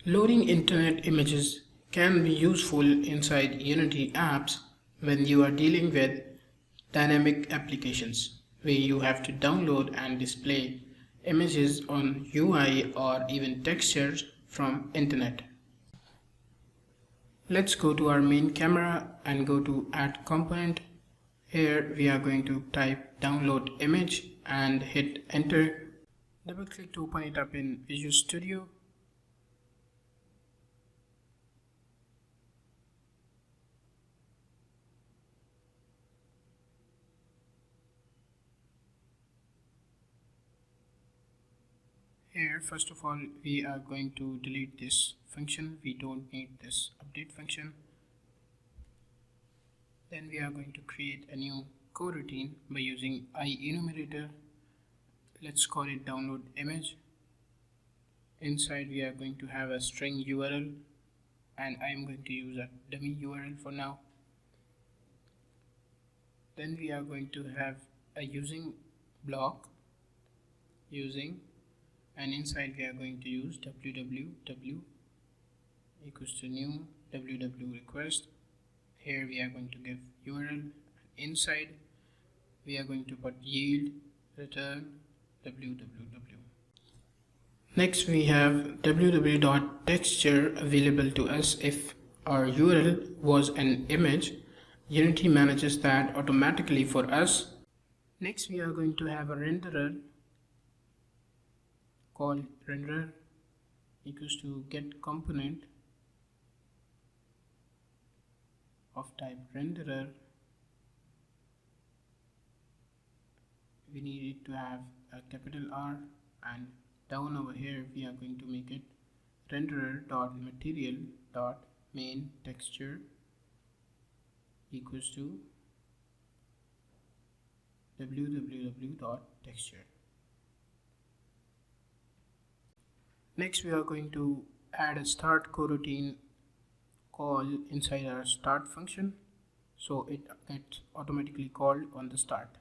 Loading internet images can be useful inside Unity apps when you are dealing with dynamic applications where you have to download and display images on UI or even textures from internet. Let's go to our main camera and go to Add Component. Here we are going to type download image and hit enter. Double click to open it up in Visual Studio. Here, first of all, we are going to delete this function. We don't need this update function. Then we are going to create a new coroutine by using IEnumerator. Let's call it download image. Inside we are going to have a string URL and I am going to use a dummy URL for now. Then we are going to have a using block and inside we are going to use www equals to new www request. Here we are going to give URL. Inside we are going to put yield return www. Next we have www.texture available to us if our URL was an image. Unity manages that automatically for us. Next we are going to have a renderer called renderer equals to get component of type renderer. We need it to have a capital R, and down over here we are going to make it renderer.material.main texture equals to www.texture. Next we are going to add a start coroutine call inside our start function, so it gets automatically called on the start.